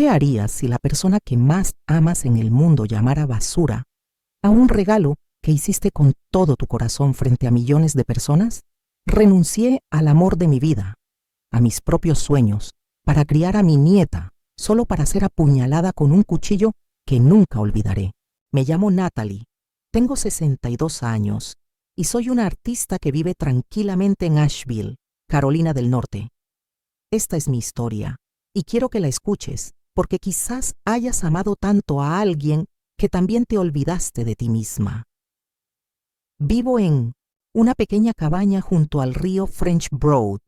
¿Qué harías si la persona que más amas en el mundo llamara basura a un regalo que hiciste con todo tu corazón frente a millones de personas? Renuncié al amor de mi vida, a mis propios sueños, para criar a mi nieta, solo para ser apuñalada con un cuchillo que nunca olvidaré. Me llamo Natalie, tengo 62 años y soy una artista que vive tranquilamente en Asheville, Carolina del Norte. Esta es mi historia y quiero que la escuches porque quizás hayas amado tanto a alguien que también te olvidaste de ti misma. Vivo en una pequeña cabaña junto al río French Broad,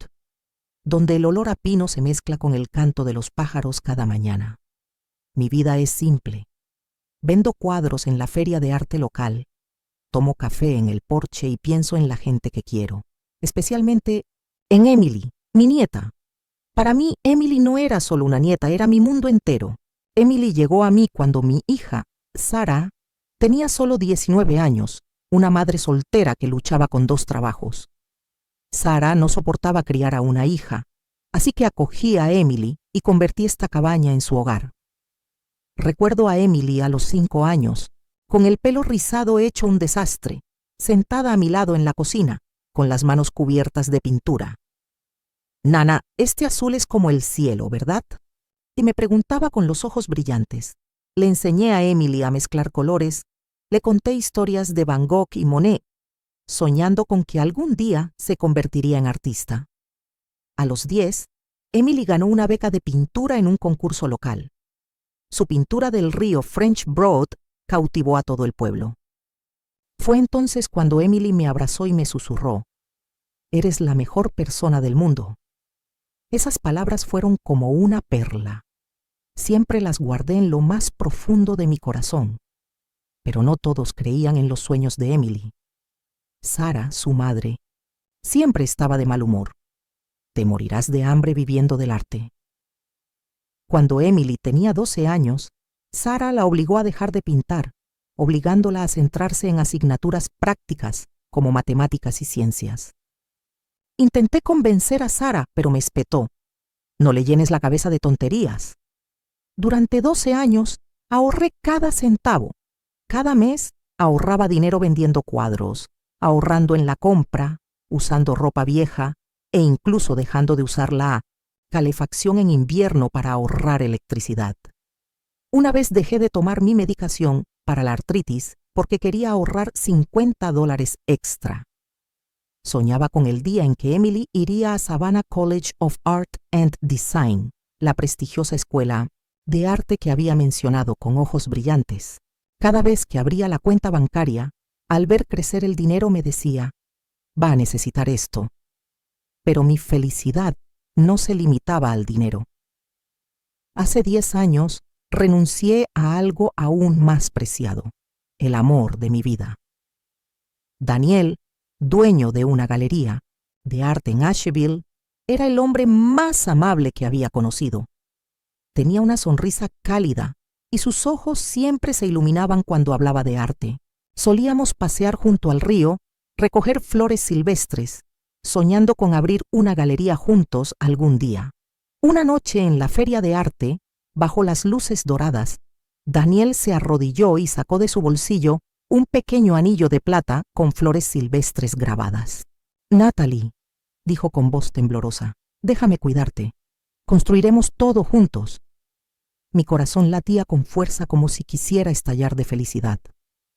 donde el olor a pino se mezcla con el canto de los pájaros cada mañana. Mi vida es simple. Vendo cuadros en la feria de arte local, tomo café en el porche y pienso en la gente que quiero, especialmente en Emily, mi nieta. Para mí, Emily no era solo una nieta, era mi mundo entero. Emily llegó a mí cuando mi hija, Sarah, tenía solo 19 años, una madre soltera que luchaba con 2 trabajos. Sarah no soportaba criar a una hija, así que acogí a Emily y convertí esta cabaña en su hogar. Recuerdo a Emily a los 5 años, con el pelo rizado hecho un desastre, sentada a mi lado en la cocina, con las manos cubiertas de pintura. «Nana, este azul es como el cielo, ¿verdad?», y me preguntaba con los ojos brillantes. Le enseñé a Emily a mezclar colores, le conté historias de Van Gogh y Monet, soñando con que algún día se convertiría en artista. A los 10, Emily ganó una beca de pintura en un concurso local. Su pintura del río French Broad cautivó a todo el pueblo. Fue entonces cuando Emily me abrazó y me susurró: «Eres la mejor persona del mundo». Esas palabras fueron como una perla. Siempre las guardé en lo más profundo de mi corazón. Pero no todos creían en los sueños de Emily. Sarah, su madre, siempre estaba de mal humor. «Te morirás de hambre viviendo del arte». Cuando Emily tenía 12 años, Sarah la obligó a dejar de pintar, obligándola a centrarse en asignaturas prácticas como matemáticas y ciencias. Intenté convencer a Sarah, pero me espetó: «No le llenes la cabeza de tonterías». Durante 12 años ahorré cada centavo. Cada mes ahorraba dinero vendiendo cuadros, ahorrando en la compra, usando ropa vieja e incluso dejando de usar la calefacción en invierno para ahorrar electricidad. Una vez dejé de tomar mi medicación para la artritis porque quería ahorrar $50 extra. Soñaba con el día en que Emily iría a Savannah College of Art and Design, la prestigiosa escuela de arte que había mencionado con ojos brillantes. Cada vez que abría la cuenta bancaria, al ver crecer el dinero me decía: «Va a necesitar esto». Pero mi felicidad no se limitaba al dinero. Hace 10 años renuncié a algo aún más preciado: el amor de mi vida. Daniel, dueño de una galería de arte en Asheville, era el hombre más amable que había conocido. Tenía una sonrisa cálida y sus ojos siempre se iluminaban cuando hablaba de arte. Solíamos pasear junto al río, recoger flores silvestres, soñando con abrir una galería juntos algún día. Una noche en la feria de arte, bajo las luces doradas, Daniel se arrodilló y sacó de su bolsillo un pequeño anillo de plata con flores silvestres grabadas. «Natalie», dijo con voz temblorosa, «déjame cuidarte. Construiremos todo juntos». Mi corazón latía con fuerza como si quisiera estallar de felicidad.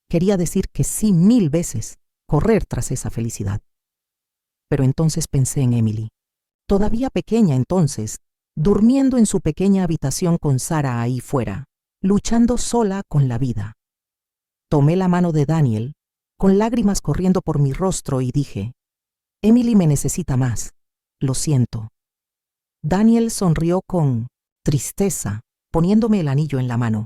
Quería decir que sí 1000 veces, correr tras esa felicidad. Pero entonces pensé en Emily, todavía pequeña entonces, durmiendo en su pequeña habitación con Sarah ahí fuera, luchando sola con la vida. Tomé la mano de Daniel, con lágrimas corriendo por mi rostro, y dije: «Emily me necesita más. Lo siento». Daniel sonrió con tristeza, poniéndome el anillo en la mano.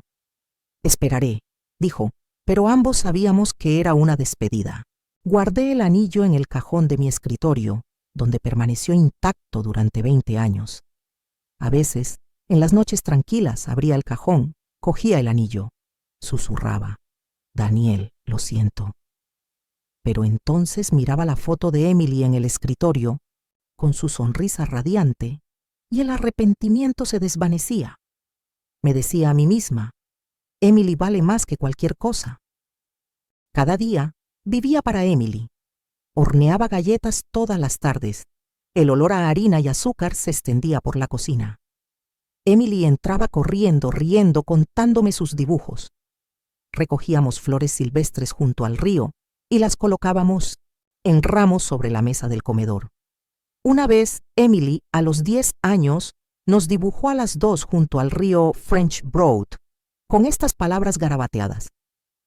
«Esperaré», dijo, pero ambos sabíamos que era una despedida. Guardé el anillo en el cajón de mi escritorio, donde permaneció intacto durante 20 años. A veces, en las noches tranquilas, abría el cajón, cogía el anillo, susurraba: «Daniel, lo siento». Pero entonces miraba la foto de Emily en el escritorio, con su sonrisa radiante, y el arrepentimiento se desvanecía. Me decía a mí misma, Emily vale más que cualquier cosa. Cada día vivía para Emily. Horneaba galletas todas las tardes. El olor a harina y azúcar se extendía por la cocina. Emily entraba corriendo, riendo, contándome sus dibujos. Recogíamos flores silvestres junto al río y las colocábamos en ramos sobre la mesa del comedor. Una vez, Emily, a los 10 años, nos dibujó a las dos junto al río French Broad, con estas palabras garabateadas: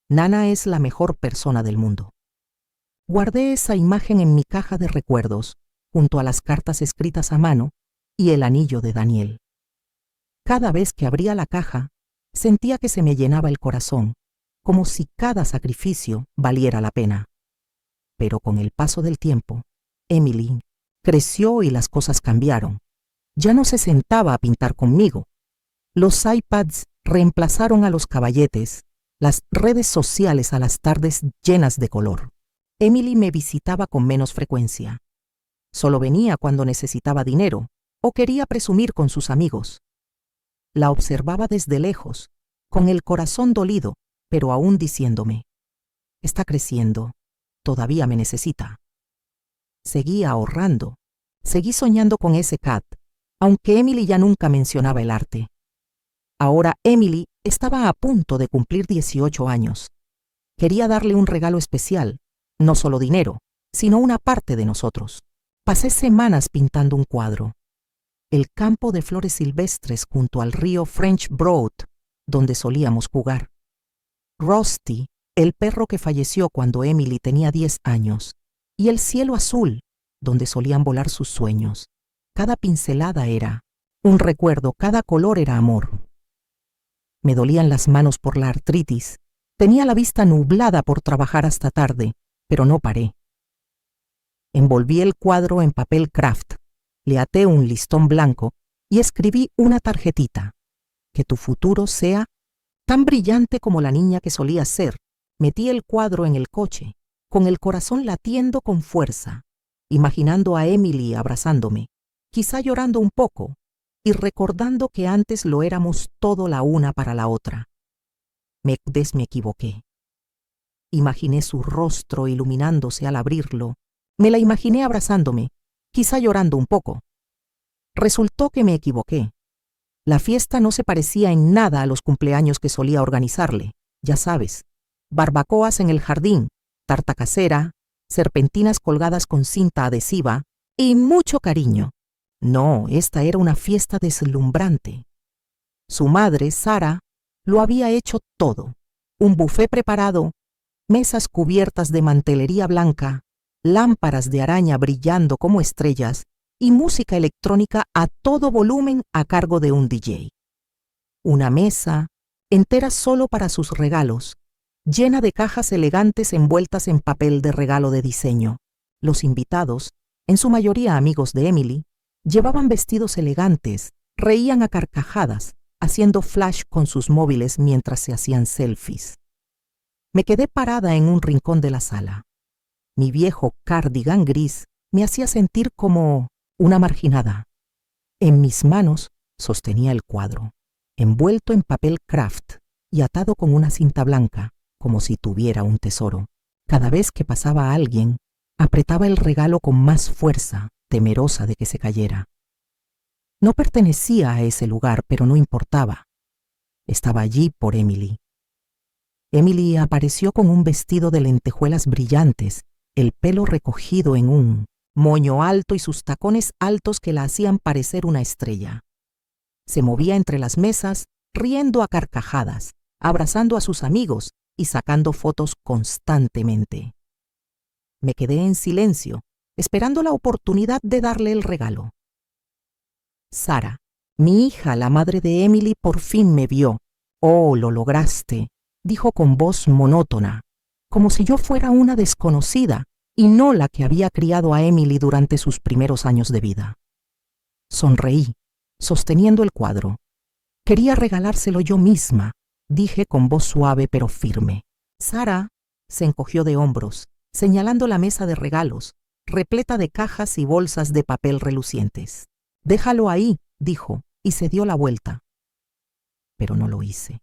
Nana es la mejor persona del mundo. Guardé esa imagen en mi caja de recuerdos, junto a las cartas escritas a mano y el anillo de Daniel. Cada vez que abría la caja, sentía que se me llenaba el corazón, como si cada sacrificio valiera la pena. Pero con el paso del tiempo, Emily creció y las cosas cambiaron. Ya no se sentaba a pintar conmigo. Los iPads reemplazaron a los caballetes, las redes sociales a las tardes llenas de color. Emily me visitaba con menos frecuencia. Solo venía cuando necesitaba dinero o quería presumir con sus amigos. La observaba desde lejos, con el corazón dolido, pero aún diciéndome, está creciendo, todavía me necesita. Seguí ahorrando, seguí soñando con ese cat, aunque Emily ya nunca mencionaba el arte. Ahora Emily estaba a punto de cumplir 18 años. Quería darle un regalo especial, no solo dinero, sino una parte de nosotros. Pasé semanas pintando un cuadro. El campo de flores silvestres junto al río French Broad, donde solíamos jugar. Rusty, el perro que falleció cuando Emily tenía 10 años, y el cielo azul, donde solían volar sus sueños. Cada pincelada era un recuerdo, cada color era amor. Me dolían las manos por la artritis, tenía la vista nublada por trabajar hasta tarde, pero no paré. Envolví el cuadro en papel craft, le até un listón blanco y escribí una tarjetita. Que tu futuro sea tan brillante como la niña que solías ser. Metí el cuadro en el coche, con el corazón latiendo con fuerza, imaginando a Emily abrazándome, quizá llorando un poco, y recordando que antes lo éramos todo la una para la otra. Me equivoqué. Imaginé su rostro iluminándose al abrirlo. Me la imaginé abrazándome, quizá llorando un poco. Resultó que me equivoqué. La fiesta no se parecía en nada a los cumpleaños que solía organizarle, ya sabes. Barbacoas en el jardín, tarta casera, serpentinas colgadas con cinta adhesiva y mucho cariño. No, esta era una fiesta deslumbrante. Su madre, Sara, lo había hecho todo. Un buffet preparado, mesas cubiertas de mantelería blanca, lámparas de araña brillando como estrellas y música electrónica a todo volumen a cargo de un DJ. Una mesa entera solo para sus regalos, llena de cajas elegantes envueltas en papel de regalo de diseño. Los invitados, en su mayoría amigos de Emily, llevaban vestidos elegantes, reían a carcajadas, haciendo flash con sus móviles mientras se hacían selfies. Me quedé parada en un rincón de la sala. Mi viejo cardigan gris me hacía sentir como una marginada. En mis manos sostenía el cuadro, envuelto en papel craft y atado con una cinta blanca, como si tuviera un tesoro. Cada vez que pasaba alguien, apretaba el regalo con más fuerza, temerosa de que se cayera. No pertenecía a ese lugar, pero no importaba. Estaba allí por Emily. Emily apareció con un vestido de lentejuelas brillantes, el pelo recogido en un moño alto y sus tacones altos que la hacían parecer una estrella. Se movía entre las mesas, riendo a carcajadas, abrazando a sus amigos y sacando fotos constantemente. Me quedé en silencio, esperando la oportunidad de darle el regalo. Sara, mi hija, la madre de Emily, por fin me vio. «Oh, lo lograste», dijo con voz monótona, como si yo fuera una desconocida y no la que había criado a Emily durante sus primeros años de vida. Sonreí, sosteniendo el cuadro. Quería regalárselo yo misma, dije con voz suave pero firme. Sara se encogió de hombros, señalando la mesa de regalos, repleta de cajas y bolsas de papel relucientes. «Déjalo ahí», dijo, y se dio la vuelta. pero no lo hice.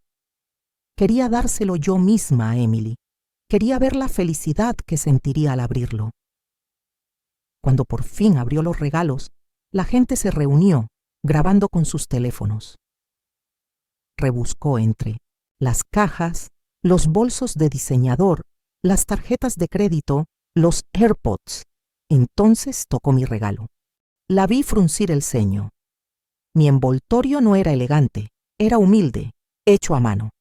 Quería dárselo yo misma a Emily. Quería ver la felicidad que sentiría al abrirlo. Cuando por fin abrió los regalos, la gente se reunió, grabando con sus teléfonos. Rebuscó entre las cajas, los bolsos de diseñador, las tarjetas de crédito, los AirPods. Entonces tocó mi regalo. La vi fruncir el ceño. Mi envoltorio no era elegante, era humilde, hecho a mano.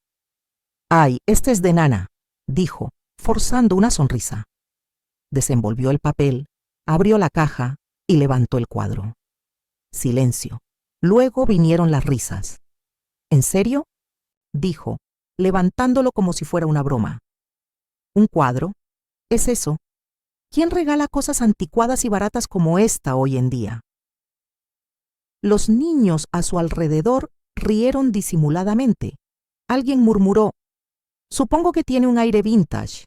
«Ay, este es de Nana», dijo, forzando una sonrisa. Desenvolvió el papel, abrió la caja y levantó el cuadro. Silencio. Luego vinieron las risas. «¿En serio?», dijo, levantándolo como si fuera una broma. «¿Un cuadro? ¿Es eso? ¿Quién regala cosas anticuadas y baratas como esta hoy en día?». Los niños a su alrededor rieron disimuladamente. Alguien murmuró: «Supongo que tiene un aire vintage».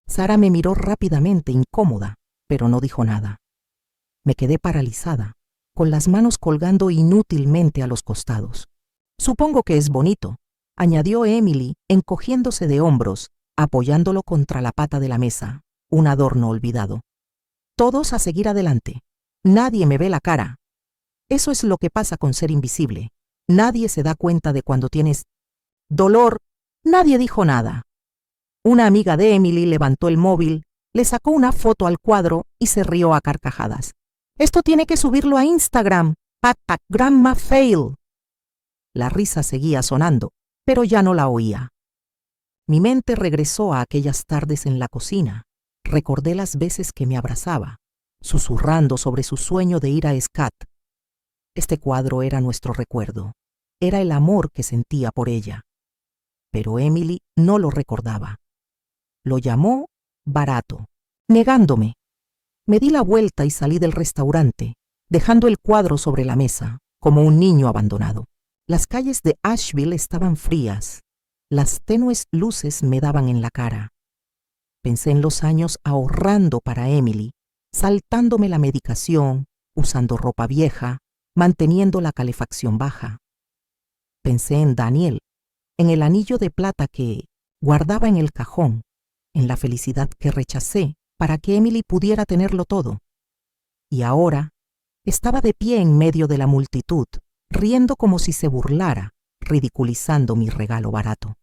Sara me miró rápidamente, incómoda, pero no dijo nada. Me quedé paralizada, con las manos colgando inútilmente a los costados. «Supongo que es bonito», añadió Emily, encogiéndose de hombros, apoyándolo contra la pata de la mesa, un adorno olvidado. «Todos a seguir adelante. Nadie me ve la cara. Eso es lo que pasa con ser invisible. Nadie se da cuenta de cuando tienes dolor». Nadie dijo nada. Una amiga de Emily levantó el móvil, le sacó una foto al cuadro y se rió a carcajadas. «Esto tiene que subirlo a Instagram. Grandma fail». La risa seguía sonando, pero ya no la oía. Mi mente regresó a aquellas tardes en la cocina. Recordé las veces que me abrazaba, susurrando sobre su sueño de ir a SCAT. Este cuadro era nuestro recuerdo. Era el amor que sentía por ella. Pero Emily no lo recordaba. Lo llamó barato, negándome. Me di la vuelta y salí del restaurante, dejando el cuadro sobre la mesa, como un niño abandonado. Las calles de Asheville estaban frías. Las tenues luces me daban en la cara. Pensé en los años ahorrando para Emily, saltándome la medicación, usando ropa vieja, manteniendo la calefacción baja. Pensé en Daniel, en el anillo de plata que guardaba en el cajón, en la felicidad que rechacé para que Emily pudiera tenerlo todo. Y ahora estaba de pie en medio de la multitud, riendo como si se burlara, ridiculizando mi regalo barato.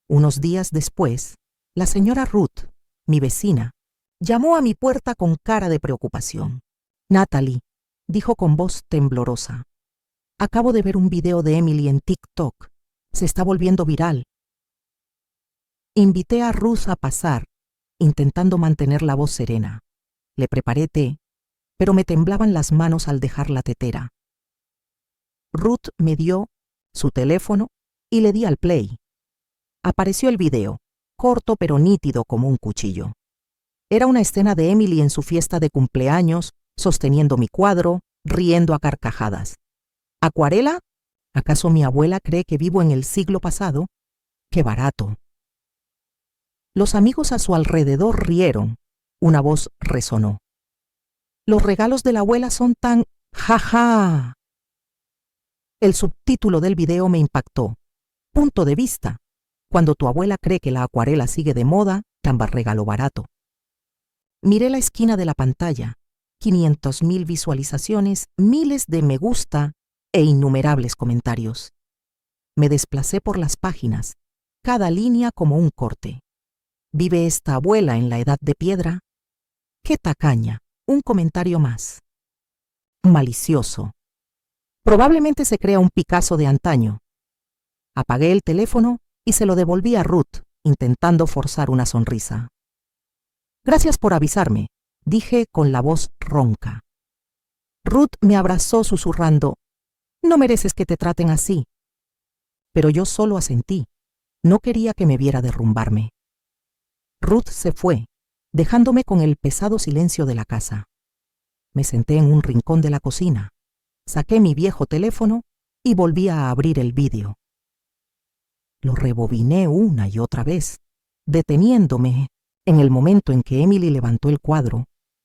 Unos días después, la señora Ruth, mi vecina, llamó a mi puerta con cara de preocupación. «Natalie», dijo con voz temblorosa, «acabo de ver un video de Emily en TikTok. Se está volviendo viral». Invité a Ruth a pasar, intentando mantener la voz serena. Le preparé té, pero me temblaban las manos al dejar la tetera. Ruth me dio su teléfono y le di al play. Apareció el video, corto pero nítido como un cuchillo. Era una escena de Emily en su fiesta de cumpleaños, sosteniendo mi cuadro, riendo a carcajadas. ¿Acuarela? ¿Acaso mi abuela cree que vivo en el siglo pasado? ¡Qué barato! Los amigos a su alrededor rieron. Una voz resonó. «Los regalos de la abuela son tan... ¡ja! El subtítulo del video me impactó. «Punto de vista. Cuando tu abuela cree que la acuarela sigue de moda, tan regalo barato». Miré la esquina de la pantalla. 500,000 visualizaciones, miles de me gusta e innumerables comentarios. Me desplacé por las páginas, cada línea como un corte. ¿Vive esta abuela en la edad de piedra? ¡Qué tacaña! Un comentario más. Malicioso. Probablemente se crea un Picasso de antaño. Apagué el teléfono y se lo devolví a Ruth, intentando forzar una sonrisa. «Gracias por avisarme», dije con la voz ronca. Ruth me abrazó susurrando: «No mereces que te traten así». Pero yo solo asentí. No quería que me viera derrumbarme. Ruth se fue, dejándome con el pesado silencio de la casa. Me senté en un rincón de la cocina, saqué mi viejo teléfono y volví a abrir el vídeo. Lo rebobiné una y otra vez, deteniéndome en el momento en que Emily levantó el cuadro,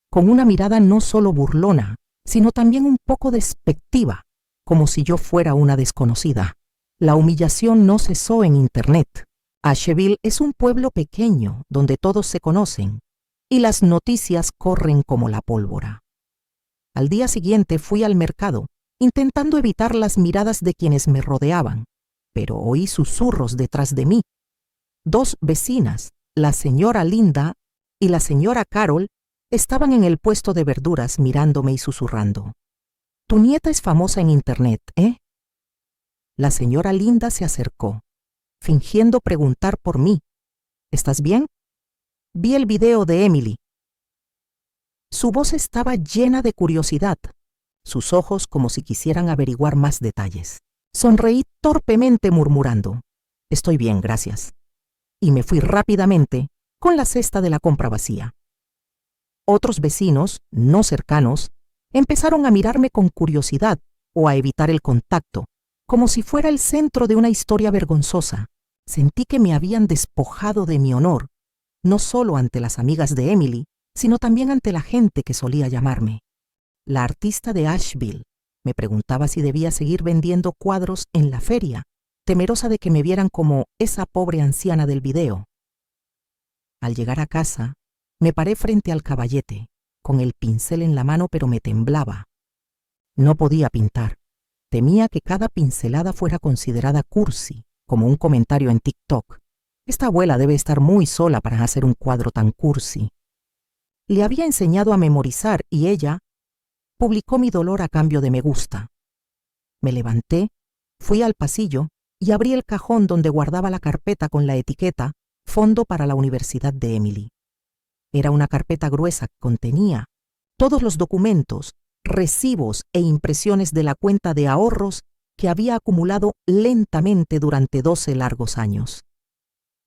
con una mirada no solo burlona, sino también un poco despectiva, como si yo fuera una desconocida. La humillación no cesó en Internet. Asheville es un pueblo pequeño donde todos se conocen y las noticias corren como la pólvora. Al día siguiente fui al mercado, intentando evitar las miradas de quienes me rodeaban, pero oí susurros detrás de mí. Dos vecinas, la señora Linda y la señora Carol, estaban en el puesto de verduras mirándome y susurrando. «Tu nieta es famosa en Internet, ¿eh?» La señora Linda se acercó, fingiendo preguntar por mí. «¿Estás bien? Vi el video de Emily». Su voz estaba llena de curiosidad, sus ojos como si quisieran averiguar más detalles. Sonreí torpemente murmurando, «Estoy bien, gracias». Y me fui rápidamente con la cesta de la compra vacía. Otros vecinos, no cercanos, empezaron a mirarme con curiosidad o a evitar el contacto, como si fuera el centro de una historia vergonzosa. Sentí que me habían despojado de mi honor, no solo ante las amigas de Emily, sino también ante la gente que solía llamarme. La artista de Asheville. Me preguntaba si debía seguir vendiendo cuadros en la feria, temerosa de que me vieran como esa pobre anciana del video. Al llegar a casa, me paré frente al caballete, con el pincel en la mano, pero me temblaba. No podía pintar. Temía que cada pincelada fuera considerada cursi, como un comentario en TikTok. Esta abuela debe estar muy sola para hacer un cuadro tan cursi. Le había enseñado a memorizar y ella publicó mi dolor a cambio de me gusta. Me levanté, fui al pasillo y abrí el cajón donde guardaba la carpeta con la etiqueta Fondo para la Universidad de Emily. Era una carpeta gruesa que contenía todos los documentos, recibos e impresiones de la cuenta de ahorros que había acumulado lentamente durante 12 largos años.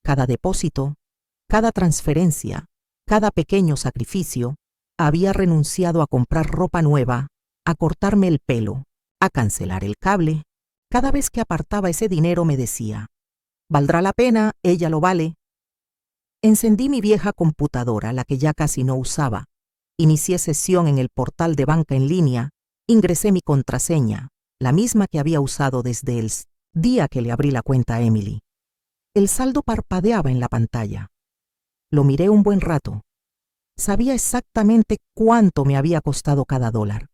Cada depósito, cada transferencia, cada pequeño sacrificio, había renunciado a comprar ropa nueva, a cortarme el pelo, a cancelar el cable. Cada vez que apartaba ese dinero me decía, «Valdrá la pena, ella lo vale». Encendí mi vieja computadora, la que ya casi no usaba. Inicié sesión en el portal de banca en línea, ingresé mi contraseña, la misma que había usado desde el día que le abrí la cuenta a Emily. El saldo parpadeaba en la pantalla. Lo miré un buen rato. Sabía exactamente cuánto me había costado cada dólar.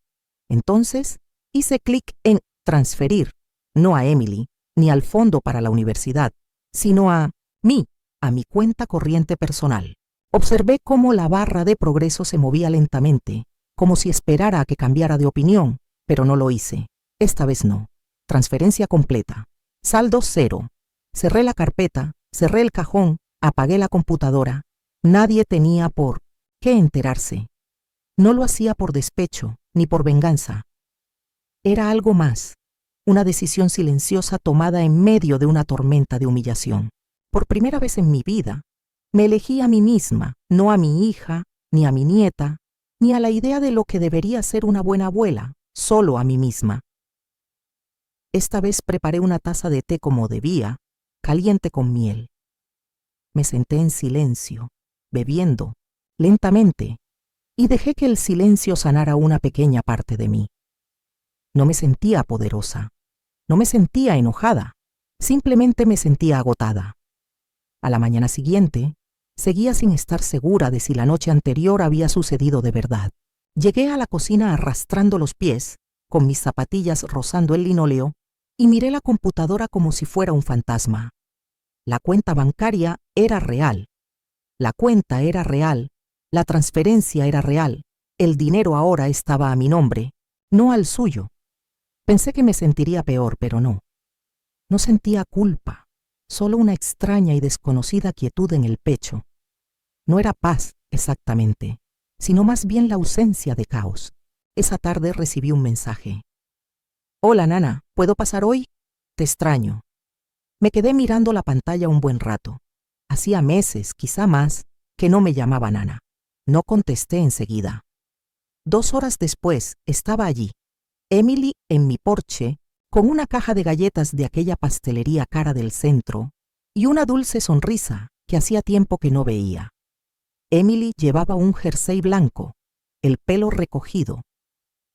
Entonces, hice clic en transferir, no a Emily, ni al fondo para la universidad, sino a mi cuenta corriente personal. Observé cómo la barra de progreso se movía lentamente, como si esperara a que cambiara de opinión, pero no lo hice. Esta vez no. Transferencia completa. Saldo 0. Cerré la carpeta, cerré el cajón, apagué la computadora. Nadie tenía por qué enterarse. No lo hacía por despecho, ni por venganza. Era algo más, una decisión silenciosa tomada en medio de una tormenta de humillación. Por primera vez en mi vida, me elegí a mí misma, no a mi hija, ni a mi nieta, ni a la idea de lo que debería ser una buena abuela, solo a mí misma. Esta vez preparé una taza de té como debía, caliente con miel. Me senté en silencio, bebiendo, lentamente, y dejé que el silencio sanara una pequeña parte de mí. No me sentía poderosa, no me sentía enojada, simplemente me sentía agotada. A la mañana siguiente, seguía sin estar segura de si la noche anterior había sucedido de verdad. Llegué a la cocina arrastrando los pies, con mis zapatillas rozando el linóleo, y miré la computadora como si fuera un fantasma. La cuenta bancaria era real. La cuenta era real. La transferencia era real. El dinero ahora estaba a mi nombre, no al suyo. Pensé que me sentiría peor, pero no. No sentía culpa, solo una extraña y desconocida quietud en el pecho. No era paz, exactamente, sino más bien la ausencia de caos. Esa tarde recibí un mensaje. «Hola, Nana, ¿puedo pasar hoy? Te extraño». Me quedé mirando la pantalla un buen rato. Hacía meses, quizá más, que no me llamaba Nana. No contesté enseguida. 2 horas después estaba allí, Emily en mi porche, con una caja de galletas de aquella pastelería cara del centro y una dulce sonrisa que hacía tiempo que no veía. Emily llevaba un jersey blanco, el pelo recogido,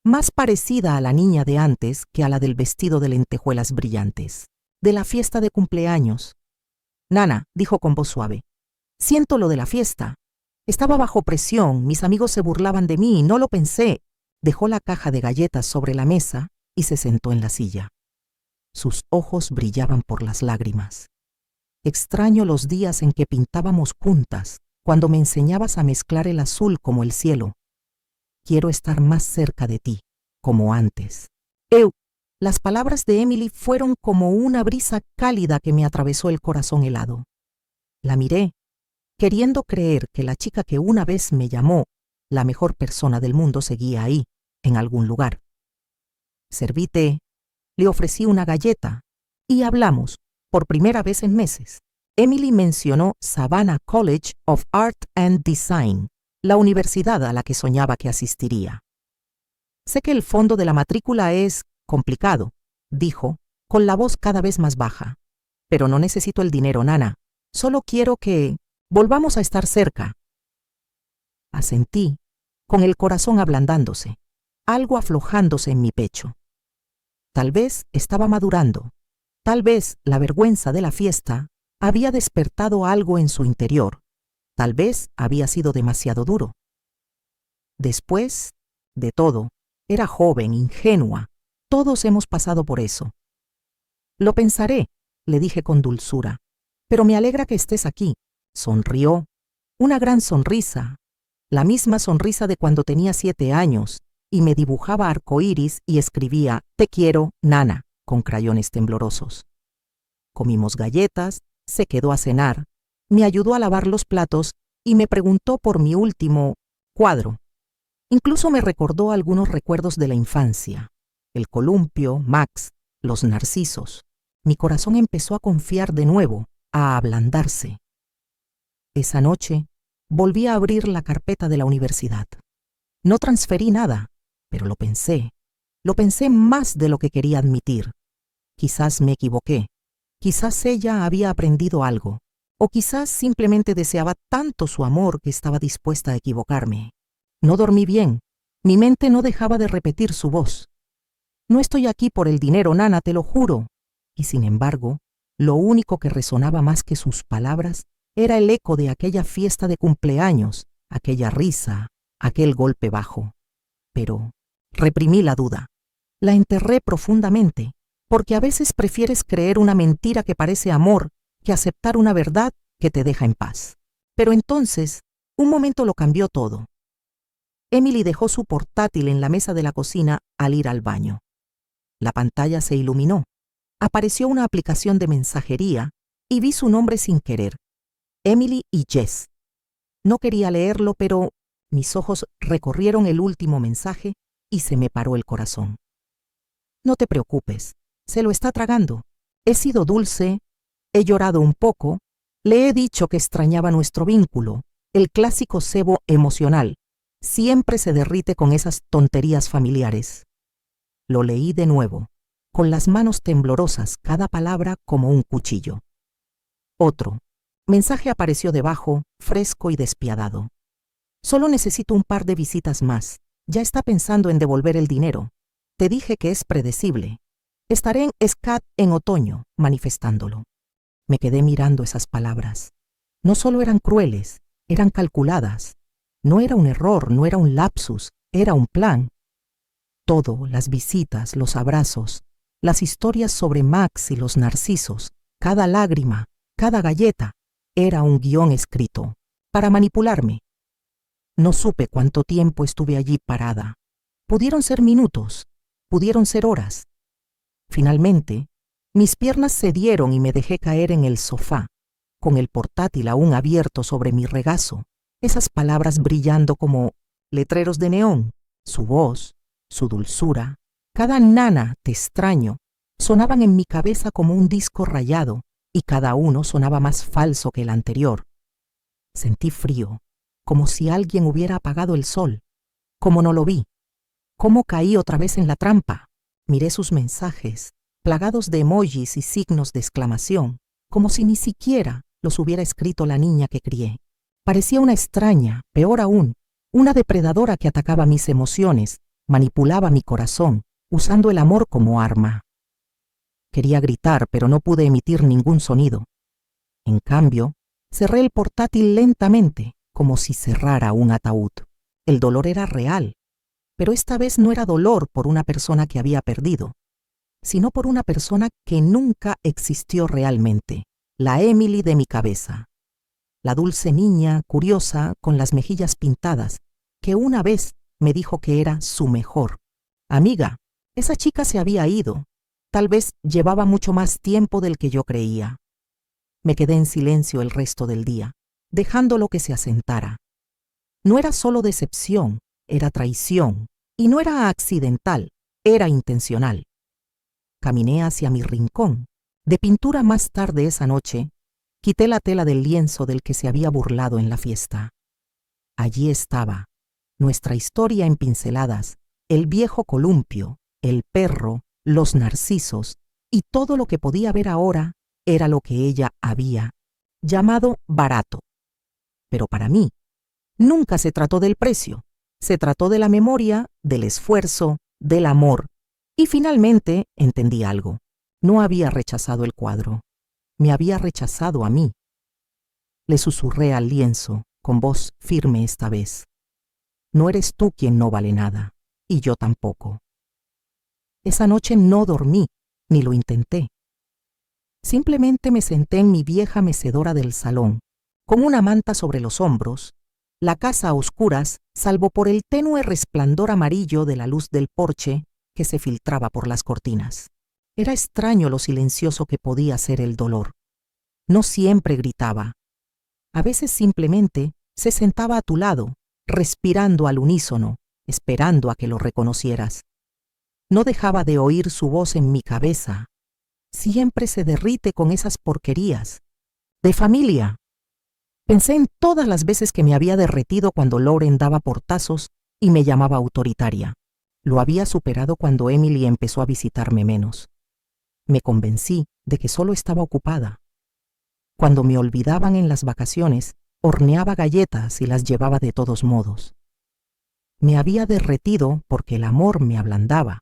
más parecida a la niña de antes que a la del vestido de lentejuelas brillantes. de la fiesta de cumpleaños. Nana, dijo con voz suave, siento lo de la fiesta. Estaba bajo presión, mis amigos se burlaban de mí, no lo pensé. Dejó la caja de galletas sobre la mesa y se sentó en la silla. Sus ojos brillaban por las lágrimas. Extraño los días en que pintábamos juntas, cuando me enseñabas a mezclar el azul como el cielo. Quiero estar más cerca de ti, como antes. Las palabras de Emily fueron como una brisa cálida que me atravesó el corazón helado. La miré, queriendo creer que la chica que una vez me llamó la mejor persona del mundo seguía ahí, en algún lugar. Serví té, le ofrecí una galleta y hablamos, por primera vez en meses. Emily mencionó Savannah College of Art and Design, la universidad a la que soñaba que asistiría. Sé que el fondo de la matrícula es complicado, dijo, con la voz cada vez más baja. Pero no necesito el dinero, Nana. Solo quiero que volvamos a estar cerca. Asentí, con el corazón ablandándose, algo aflojándose en mi pecho. Tal vez estaba madurando. Tal vez la vergüenza de la fiesta había despertado algo en su interior. Tal vez había sido demasiado duro. Después de todo, era joven, ingenua. Todos hemos pasado por eso. Lo pensaré, le dije con dulzura, pero me alegra que estés aquí. Sonrió, una gran sonrisa, la misma sonrisa de cuando tenía 7 años, y me dibujaba arcoíris y escribía «Te quiero, Nana», con crayones temblorosos. Comimos galletas, se quedó a cenar, me ayudó a lavar los platos y me preguntó por mi último cuadro. Incluso me recordó algunos recuerdos de la infancia. El columpio, Max, los narcisos. Mi corazón empezó a confiar de nuevo, a ablandarse. Esa noche, volví a abrir la carpeta de la universidad. No transferí nada, pero lo pensé. Lo pensé más de lo que quería admitir. Quizás me equivoqué. Quizás ella había aprendido algo. O quizás simplemente deseaba tanto su amor que estaba dispuesta a equivocarme. No dormí bien. Mi mente no dejaba de repetir su voz. No estoy aquí por el dinero, Nana, te lo juro. Y sin embargo, lo único que resonaba más que sus palabras era el eco de aquella fiesta de cumpleaños, aquella risa, aquel golpe bajo. Pero reprimí la duda. La enterré profundamente, porque a veces prefieres creer una mentira que parece amor que aceptar una verdad que te deja en paz. Pero entonces, un momento lo cambió todo. Emily dejó su portátil en la mesa de la cocina al ir al baño. La pantalla se iluminó. Apareció una aplicación de mensajería y vi su nombre sin querer. Emily y Jess. No quería leerlo, pero mis ojos recorrieron el último mensaje y se me paró el corazón. No te preocupes, se lo está tragando. He sido dulce, he llorado un poco, le he dicho que extrañaba nuestro vínculo, el clásico cebo emocional. Siempre se derrite con esas tonterías familiares. Lo leí de nuevo, con las manos temblorosas, cada palabra como un cuchillo. Otro mensaje apareció debajo, fresco y despiadado. Solo necesito un par de visitas más. Ya está pensando en devolver el dinero. Te dije que es predecible. Estaré en SCAD en otoño, manifestándolo. Me quedé mirando esas palabras. No solo eran crueles, eran calculadas. No era un error, no era un lapsus, era un plan. Todo, las visitas, los abrazos, las historias sobre Max y los narcisos, cada lágrima, cada galleta, era un guión escrito, para manipularme. No supe cuánto tiempo estuve allí parada. Pudieron ser minutos, pudieron ser horas. Finalmente, mis piernas cedieron y me dejé caer en el sofá, con el portátil aún abierto sobre mi regazo, esas palabras brillando como letreros de neón, su voz, su dulzura, cada Nana, te extraño, sonaban en mi cabeza como un disco rayado, y cada uno sonaba más falso que el anterior. Sentí frío, como si alguien hubiera apagado el sol. Como no lo vi. Cómo caí otra vez en la trampa. Miré sus mensajes, plagados de emojis y signos de exclamación, como si ni siquiera los hubiera escrito la niña que crié. Parecía una extraña, peor aún, una depredadora que atacaba mis emociones, manipulaba mi corazón, usando el amor como arma. Quería gritar, pero no pude emitir ningún sonido. En cambio, cerré el portátil lentamente, como si cerrara un ataúd. El dolor era real, pero esta vez no era dolor por una persona que había perdido, sino por una persona que nunca existió realmente, la Emily de mi cabeza. La dulce niña, curiosa, con las mejillas pintadas, que una vez me dijo que era su mejor amiga. Esa chica se había ido. Tal vez llevaba mucho más tiempo del que yo creía. Me quedé en silencio el resto del día, dejándolo que se asentara. No era solo decepción, era traición, y no era accidental, era intencional. Caminé hacia mi rincón. De pintura más tarde esa noche, quité la tela del lienzo del que se había burlado en la fiesta. Allí estaba, nuestra historia en pinceladas, el viejo columpio, el perro, los narcisos, y todo lo que podía ver ahora era lo que ella había llamado barato. Pero para mí, nunca se trató del precio, se trató de la memoria, del esfuerzo, del amor. Y finalmente entendí algo. No había rechazado el cuadro, me había rechazado a mí. Le susurré al lienzo, con voz firme esta vez. No eres tú quien no vale nada, y yo tampoco. Esa noche no dormí, ni lo intenté. Simplemente me senté en mi vieja mecedora del salón, con una manta sobre los hombros, la casa a oscuras, salvo por el tenue resplandor amarillo de la luz del porche que se filtraba por las cortinas. Era extraño lo silencioso que podía ser el dolor. No siempre gritaba. A veces simplemente se sentaba a tu lado, respirando al unísono, esperando a que lo reconocieras. No dejaba de oír su voz en mi cabeza. Siempre se derrite con esas porquerías. De familia. Pensé en todas las veces que me había derretido cuando Lauren daba portazos y me llamaba autoritaria. Lo había superado cuando Emily empezó a visitarme menos. Me convencí de que solo estaba ocupada. Cuando me olvidaban en las vacaciones, horneaba galletas y las llevaba de todos modos. Me había derretido porque el amor me ablandaba,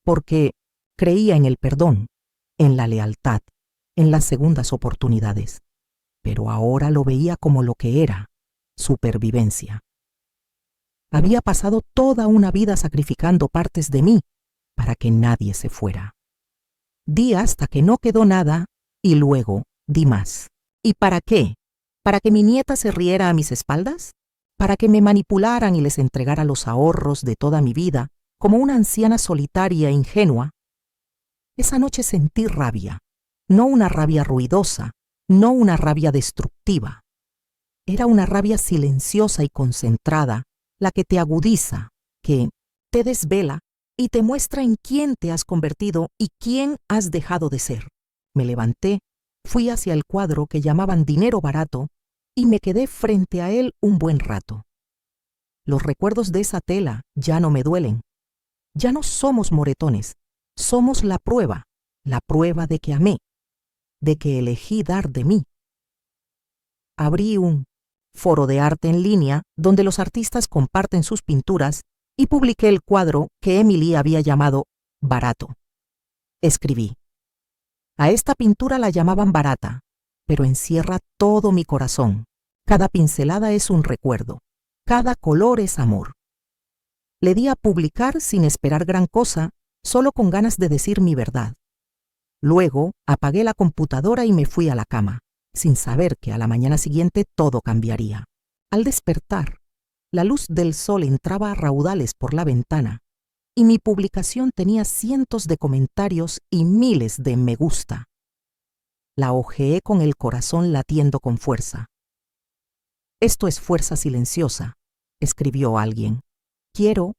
porque creía en el perdón, en la lealtad, en las segundas oportunidades. Pero ahora lo veía como lo que era, supervivencia. Había pasado toda una vida sacrificando partes de mí para que nadie se fuera. Di hasta que no quedó nada y luego di más. ¿Y para qué? ¿Para que mi nieta se riera a mis espaldas? ¿Para que me manipularan y les entregara los ahorros de toda mi vida como una anciana solitaria e ingenua? Esa noche sentí rabia, no una rabia ruidosa, no una rabia destructiva. Era una rabia silenciosa y concentrada, la que te agudiza, que te desvela y te muestra en quién te has convertido y quién has dejado de ser. Me levanté, fui hacia el cuadro que llamaban Dinero Barato y me quedé frente a él un buen rato. Los recuerdos de esa tela ya no me duelen. Ya no somos moretones, somos la prueba de que amé, de que elegí dar de mí. Abrí un foro de arte en línea donde los artistas comparten sus pinturas y publiqué el cuadro que Emily había llamado Barato. Escribí: a esta pintura la llamaban barata, pero encierra todo mi corazón. Cada pincelada es un recuerdo, cada color es amor. Le di a publicar sin esperar gran cosa, solo con ganas de decir mi verdad. Luego apagué la computadora y me fui a la cama, sin saber que a la mañana siguiente todo cambiaría. Al despertar, la luz del sol entraba a raudales por la ventana y mi publicación tenía cientos de comentarios y miles de me gusta. La hojeé con el corazón latiendo con fuerza. Esto es fuerza silenciosa, escribió alguien. Quiero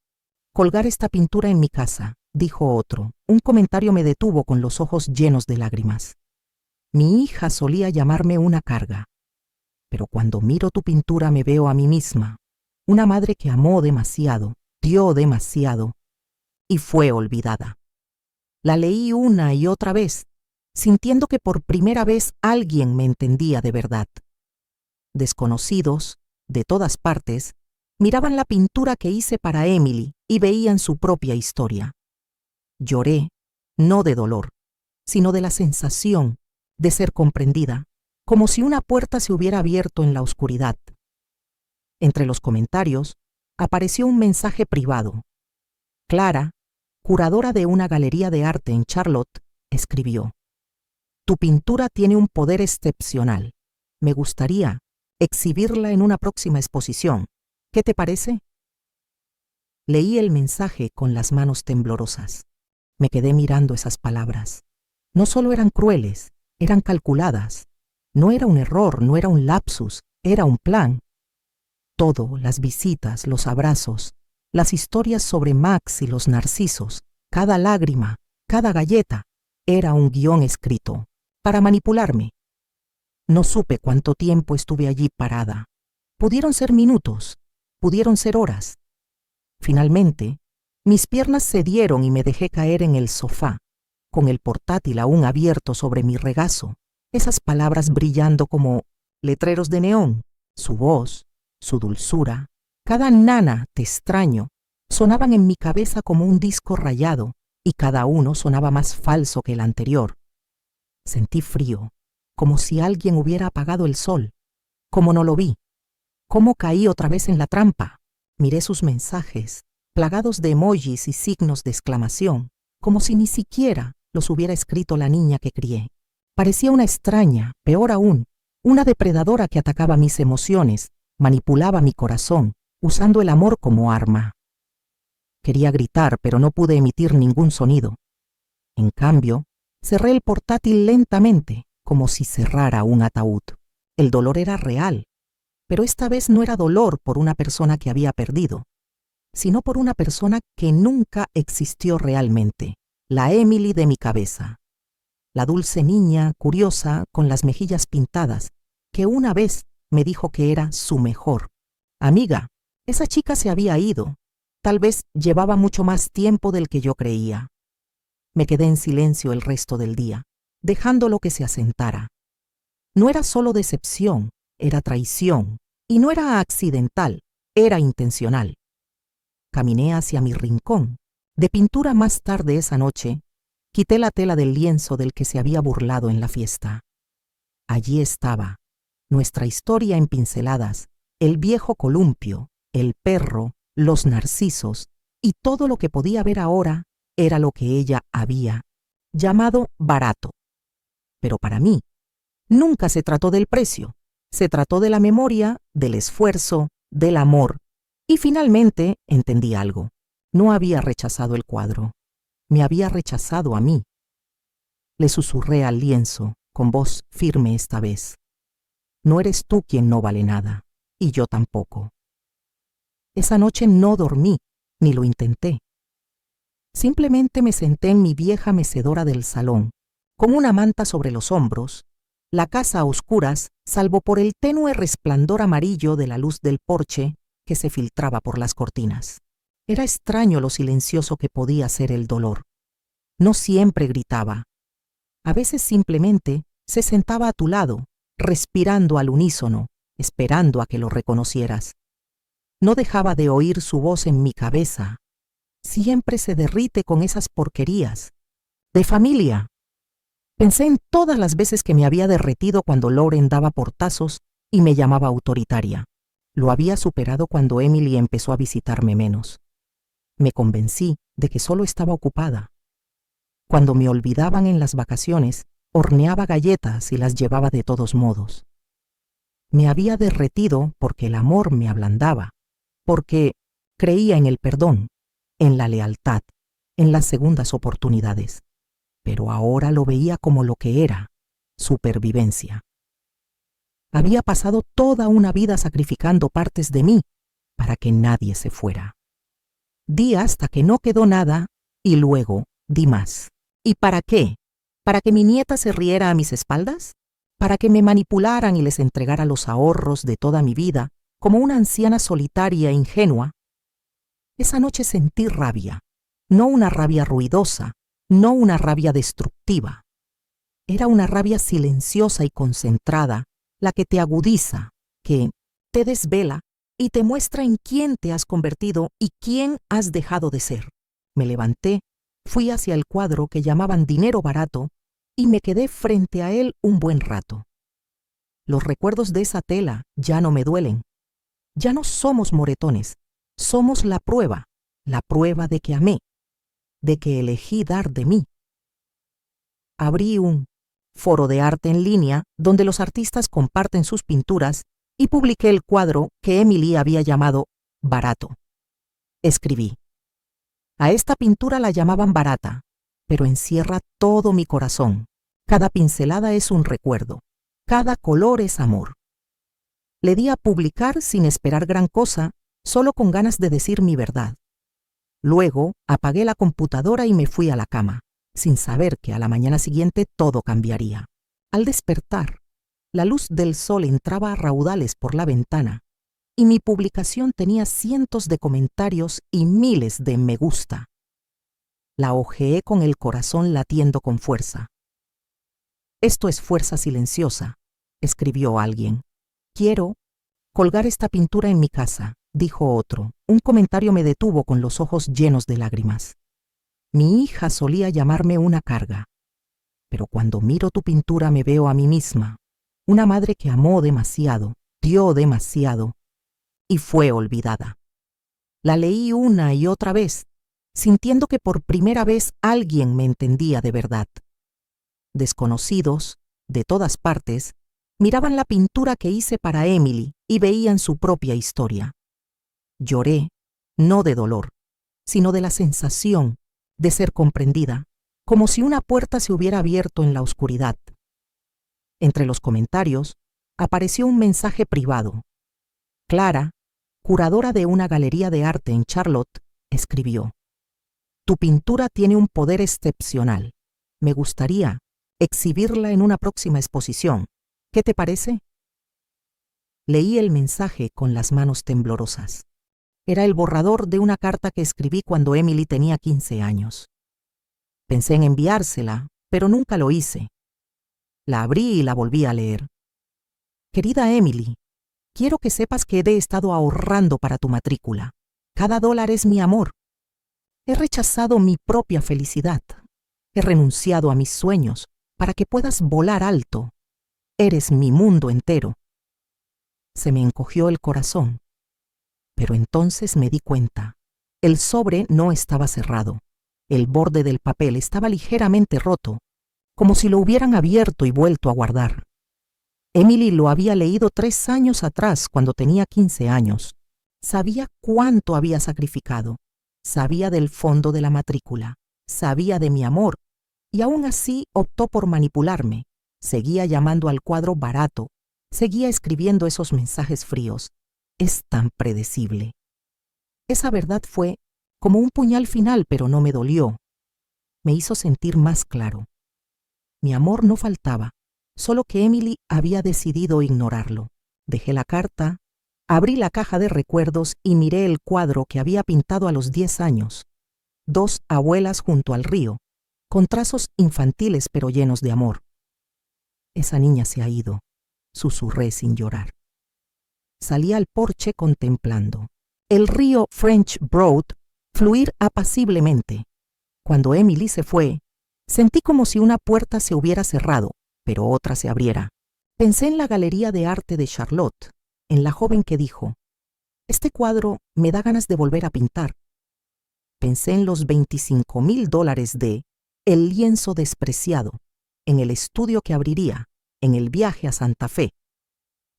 colgar esta pintura en mi casa, dijo otro. Un comentario me detuvo con los ojos llenos de lágrimas. Mi hija solía llamarme una carga, pero cuando miro tu pintura me veo a mí misma, una madre que amó demasiado, dio demasiado y fue olvidada. La leí una y otra vez, sintiendo que por primera vez alguien me entendía de verdad. Desconocidos, de todas partes, miraban la pintura que hice para Emily y veían su propia historia. Lloré, no de dolor, sino de la sensación de ser comprendida, como si una puerta se hubiera abierto en la oscuridad. Entre los comentarios apareció un mensaje privado. Clara, curadora de una galería de arte en Charlotte, escribió: «Tu pintura tiene un poder excepcional. Me gustaría exhibirla en una próxima exposición. ¿Qué te parece?». Leí el mensaje con las manos temblorosas. Me quedé mirando esas palabras. No solo eran crueles, eran calculadas. No era un error, no era un lapsus, era un plan. Todo, las visitas, los abrazos, las historias sobre Max y los narcisos, cada lágrima, cada galleta, era un guión escrito, para manipularme. No supe cuánto tiempo estuve allí parada. Pudieron ser minutos, pudieron ser horas. Finalmente, mis piernas cedieron y me dejé caer en el sofá, con el portátil aún abierto sobre mi regazo, esas palabras brillando como letreros de neón, su voz, su dulzura, cada nana, te extraño, sonaban en mi cabeza como un disco rayado, y cada uno sonaba más falso que el anterior. Sentí frío, como si alguien hubiera apagado el sol. Como no lo vi. Cómo caí otra vez en la trampa. Miré sus mensajes, plagados de emojis y signos de exclamación, como si ni siquiera los hubiera escrito la niña que crié. Parecía una extraña, peor aún, una depredadora que atacaba mis emociones, manipulaba mi corazón, usando el amor como arma. Quería gritar, pero no pude emitir ningún sonido. En cambio, cerré el portátil lentamente, como si cerrara un ataúd. El dolor era real, pero esta vez no era dolor por una persona que había perdido, sino por una persona que nunca existió realmente, la Emily de mi cabeza. La dulce niña, curiosa, con las mejillas pintadas, que una vez me dijo que era su mejor amiga. Esa chica se había ido. Tal vez llevaba mucho más tiempo del que yo creía. Me quedé en silencio el resto del día, dejándolo que se asentara. No era solo decepción, era traición, y no era accidental, era intencional. Caminé hacia mi rincón. De pintura más tarde esa noche, quité la tela del lienzo del que se había burlado en la fiesta. Allí estaba, nuestra historia en pinceladas, el viejo columpio, el perro, los narcisos, y todo lo que podía ver ahora era lo que ella había llamado barato. Pero para mí, nunca se trató del precio, se trató de la memoria, del esfuerzo, del amor, y finalmente entendí algo. No había rechazado el cuadro, me había rechazado a mí. Le susurré al lienzo, con voz firme esta vez: no eres tú quien no vale nada, y yo tampoco. Esa noche no dormí, ni lo intenté. Simplemente me senté en mi vieja mecedora del salón, con una manta sobre los hombros, la casa a oscuras, salvo por el tenue resplandor amarillo de la luz del porche que se filtraba por las cortinas. Era extraño lo silencioso que podía ser el dolor. No siempre gritaba. A veces simplemente se sentaba a tu lado, respirando al unísono, esperando a que lo reconocieras. No dejaba de oír su voz en mi cabeza. Siempre se derrite con esas porquerías. De familia. Pensé en todas las veces que me había derretido cuando Lauren daba portazos y me llamaba autoritaria. Lo había superado cuando Emily empezó a visitarme menos. Me convencí de que solo estaba ocupada. Cuando me olvidaban en las vacaciones, horneaba galletas y las llevaba de todos modos. Me había derretido porque el amor me ablandaba, porque creía en el perdón, en la lealtad, en las segundas oportunidades. Pero ahora lo veía como lo que era: supervivencia. Había pasado toda una vida sacrificando partes de mí para que nadie se fuera. Di hasta que no quedó nada y luego di más. ¿Y para qué? ¿Para que mi nieta se riera a mis espaldas? ¿Para que me manipularan y les entregara los ahorros de toda mi vida como una anciana solitaria e ingenua? Esa noche sentí rabia, no una rabia ruidosa, no una rabia destructiva. Era una rabia silenciosa y concentrada, la que te agudiza, que te desvela y te muestra en quién te has convertido y quién has dejado de ser. Me levanté, fui hacia el cuadro que llamaban dinero barato y me quedé frente a él un buen rato. Los recuerdos de esa tela ya no me duelen. Ya no somos moretones, somos la prueba de que amé, de que elegí dar de mí. Abrí un foro de arte en línea donde los artistas comparten sus pinturas y publiqué el cuadro que Emily había llamado Barato. Escribí: a esta pintura la llamaban barata, pero encierra todo mi corazón. Cada pincelada es un recuerdo, cada color es amor. Le di a publicar sin esperar gran cosa, solo con ganas de decir mi verdad. Luego apagué la computadora y me fui a la cama, sin saber que a la mañana siguiente todo cambiaría. Al despertar, la luz del sol entraba a raudales por la ventana y mi publicación tenía cientos de comentarios y miles de me gusta. La hojeé con el corazón latiendo con fuerza. Esto es fuerza silenciosa, escribió alguien. Quiero colgar esta pintura en mi casa, dijo otro. Un comentario me detuvo con los ojos llenos de lágrimas. Mi hija solía llamarme una carga, pero cuando miro tu pintura me veo a mí misma, una madre que amó demasiado, dio demasiado y fue olvidada. La leí una y otra vez, sintiendo que por primera vez alguien me entendía de verdad. Desconocidos, de todas partes, miraban la pintura que hice para Emily y veían su propia historia. Lloré, no de dolor, sino de la sensación de ser comprendida, como si una puerta se hubiera abierto en la oscuridad. Entre los comentarios apareció un mensaje privado. Clara, curadora de una galería de arte en Charlotte, escribió: tu pintura tiene un poder excepcional. Me gustaría exhibirla en una próxima exposición. ¿Qué te parece? Leí el mensaje con las manos temblorosas. Era el borrador de una carta que escribí cuando Emily tenía 15 años. Pensé en enviársela, pero nunca lo hice. La abrí y la volví a leer. Querida Emily, quiero que sepas que he estado ahorrando para tu matrícula. Cada dólar es mi amor. He rechazado mi propia felicidad. He renunciado a mis sueños para que puedas volar alto. Eres mi mundo entero. Se me encogió el corazón. Pero entonces me di cuenta. El sobre no estaba cerrado. El borde del papel estaba ligeramente roto, como si lo hubieran abierto y vuelto a guardar. Emily lo había leído 3 años atrás, cuando tenía 15 años. Sabía cuánto había sacrificado. Sabía del fondo de la matrícula. Sabía de mi amor. Y aún así optó por manipularme. Seguía llamando al cuadro barato. Seguía escribiendo esos mensajes fríos. Es tan predecible. Esa verdad fue como un puñal final, pero no me dolió. Me hizo sentir más claro. Mi amor no faltaba, solo que Emily había decidido ignorarlo. Dejé la carta, abrí la caja de recuerdos y miré el cuadro que había pintado a los 10 años. 2 abuelas junto al río, con trazos infantiles pero llenos de amor. Esa niña se ha ido, susurré sin llorar. Salí al porche contemplando el río French Broad fluir apaciblemente. Cuando Emily se fue, sentí como si una puerta se hubiera cerrado, pero otra se abriera. Pensé en la galería de arte de Charlotte, en la joven que dijo: este cuadro me da ganas de volver a pintar. Pensé en los $25,000 de El lienzo despreciado, en el estudio que abriría, en el viaje a Santa Fe.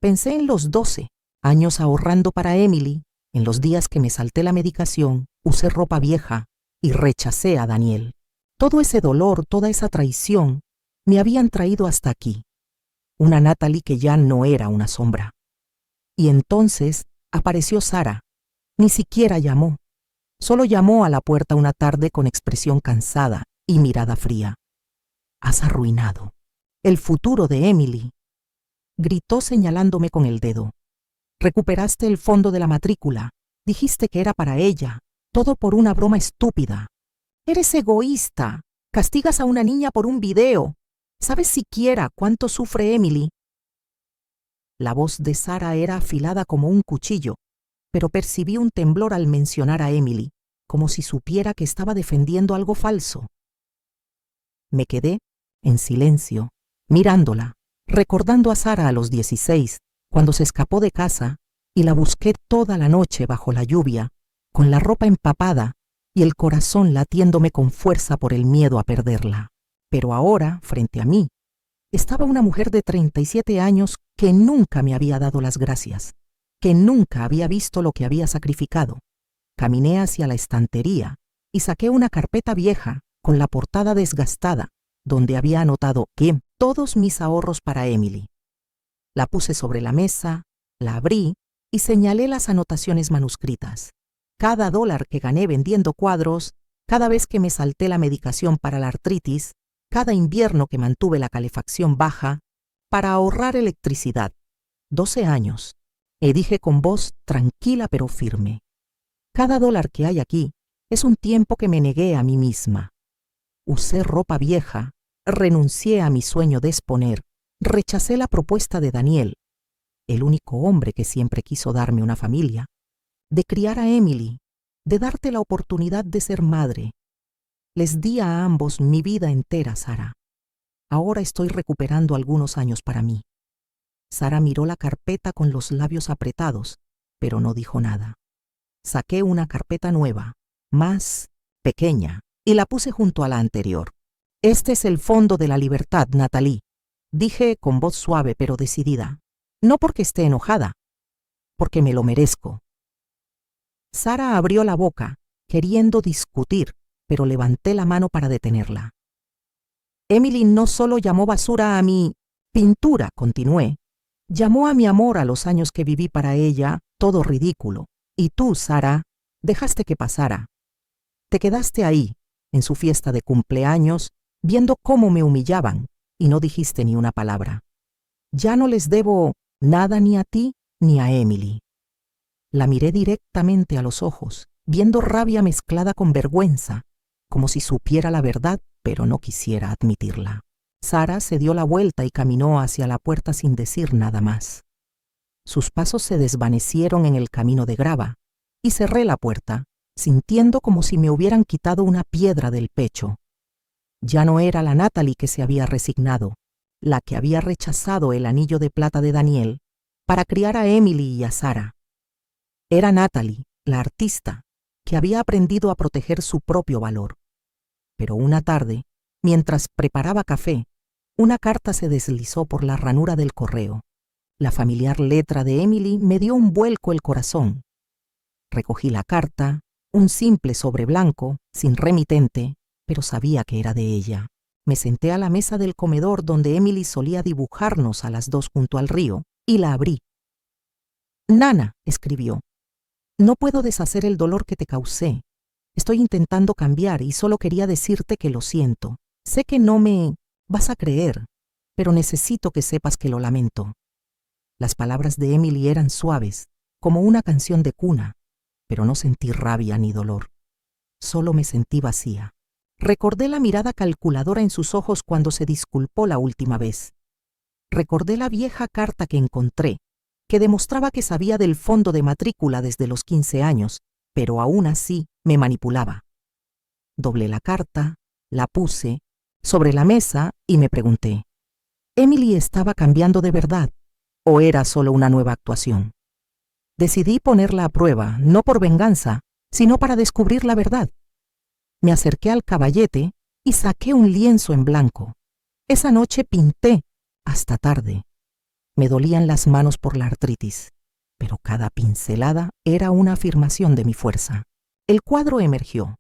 Pensé en los 12 años ahorrando para Emily, en los días que me salté la medicación, usé ropa vieja y rechacé a Daniel. Todo ese dolor, toda esa traición, me habían traído hasta aquí. Una Natalie que ya no era una sombra. Y entonces apareció Sara. Ni siquiera llamó. Solo llamó a la puerta una tarde con expresión cansada y mirada fría. Has arruinado el futuro de Emily, gritó señalándome con el dedo. Recuperaste el fondo de la matrícula. Dijiste que era para ella. Todo por una broma estúpida. Eres egoísta. Castigas a una niña por un video. ¿Sabes siquiera cuánto sufre Emily? La voz de Sara era afilada como un cuchillo, pero percibí un temblor al mencionar a Emily, como si supiera que estaba defendiendo algo falso. Me quedé en silencio, mirándola, recordando a Sara a los 16, cuando se escapó de casa, y la busqué toda la noche bajo la lluvia, con la ropa empapada y el corazón latiéndome con fuerza por el miedo a perderla. Pero ahora, frente a mí, estaba una mujer de 37 años que nunca me había dado las gracias, que nunca había visto lo que había sacrificado. Caminé hacia la estantería y saqué una carpeta vieja con la portada desgastada, donde había anotado que todos mis ahorros para Emily. La puse sobre la mesa, la abrí y señalé las anotaciones manuscritas. Cada dólar que gané vendiendo cuadros, cada vez que me salté la medicación para la artritis, cada invierno que mantuve la calefacción baja, para ahorrar electricidad. 12 años. Y dije con voz tranquila pero firme. Cada dólar que hay aquí es un tiempo que me negué a mí misma. Usé ropa vieja, renuncié a mi sueño de exponer, rechacé la propuesta de Daniel, el único hombre que siempre quiso darme una familia, de criar a Emily, de darte la oportunidad de ser madre. Les di a ambos mi vida entera, Sara. Ahora estoy recuperando algunos años para mí. Sara miró la carpeta con los labios apretados, pero no dijo nada. Saqué una carpeta nueva, más pequeña, y la puse junto a la anterior. Este es el fondo de la libertad, Natalie, dije con voz suave pero decidida. No porque esté enojada, porque me lo merezco. Sara abrió la boca, queriendo discutir, pero levanté la mano para detenerla. Emily no solo llamó basura a mi pintura, continué, llamó a mi amor a los años que viví para ella, todo ridículo. Y tú, Sara, dejaste que pasara. Te quedaste ahí, en su fiesta de cumpleaños, viendo cómo me humillaban, y no dijiste ni una palabra. Ya no les debo nada ni a ti ni a Emily. La miré directamente a los ojos, viendo rabia mezclada con vergüenza, como si supiera la verdad, pero no quisiera admitirla. Sara se dio la vuelta y caminó hacia la puerta sin decir nada más. Sus pasos se desvanecieron en el camino de grava, y cerré la puerta, sintiendo como si me hubieran quitado una piedra del pecho. Ya no era la Natalie que se había resignado, la que había rechazado el anillo de plata de Daniel para criar a Emily y a Sara. Era Natalie, la artista, que había aprendido a proteger su propio valor. Pero una tarde, mientras preparaba café, una carta se deslizó por la ranura del correo. La familiar letra de Emily me dio un vuelco el corazón. Recogí la carta, un simple sobre blanco, sin remitente, pero sabía que era de ella. Me senté a la mesa del comedor donde Emily solía dibujarnos a las 2 junto al río, y la abrí. Nana, escribió, no puedo deshacer el dolor que te causé. Estoy intentando cambiar y solo quería decirte que lo siento. Sé que no me vas a creer, pero necesito que sepas que lo lamento. Las palabras de Emily eran suaves, como una canción de cuna, pero no sentí rabia ni dolor. Solo me sentí vacía. Recordé la mirada calculadora en sus ojos cuando se disculpó la última vez. Recordé la vieja carta que encontré, que demostraba que sabía del fondo de matrícula desde los 15 años, pero aún así me manipulaba. Doblé la carta, la puse sobre la mesa y me pregunté, ¿Emily estaba cambiando de verdad o era solo una nueva actuación? Decidí ponerla a prueba, no por venganza, sino para descubrir la verdad. Me acerqué al caballete y saqué un lienzo en blanco. Esa noche pinté hasta tarde. Me dolían las manos por la artritis, pero cada pincelada era una afirmación de mi fuerza. El cuadro emergió.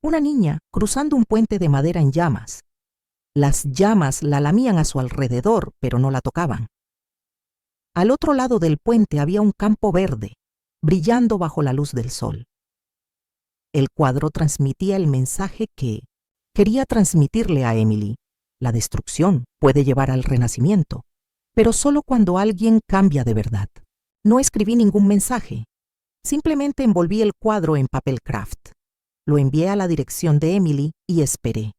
Una niña cruzando un puente de madera en llamas. Las llamas la lamían a su alrededor, pero no la tocaban. Al otro lado del puente había un campo verde, brillando bajo la luz del sol. El cuadro transmitía el mensaje que quería transmitirle a Emily. La destrucción puede llevar al renacimiento, pero solo cuando alguien cambia de verdad. No escribí ningún mensaje. Simplemente envolví el cuadro en papel craft. Lo envié a la dirección de Emily y esperé.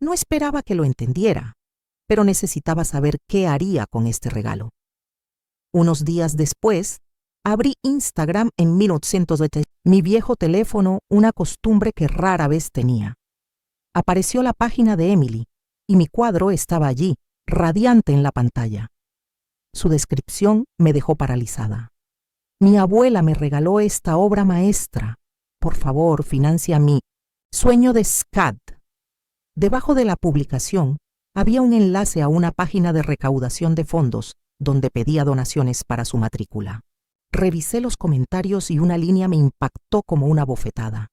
No esperaba que lo entendiera, pero necesitaba saber qué haría con este regalo. Unos días después, abrí Instagram en 1980. Mi viejo teléfono, una costumbre que rara vez tenía. Apareció la página de Emily, y mi cuadro estaba allí, radiante en la pantalla. Su descripción me dejó paralizada. Mi abuela me regaló esta obra maestra. Por favor, financia mi sueño de SCAD. Debajo de la publicación había un enlace a una página de recaudación de fondos donde pedía donaciones para su matrícula. Revisé los comentarios y una línea me impactó como una bofetada.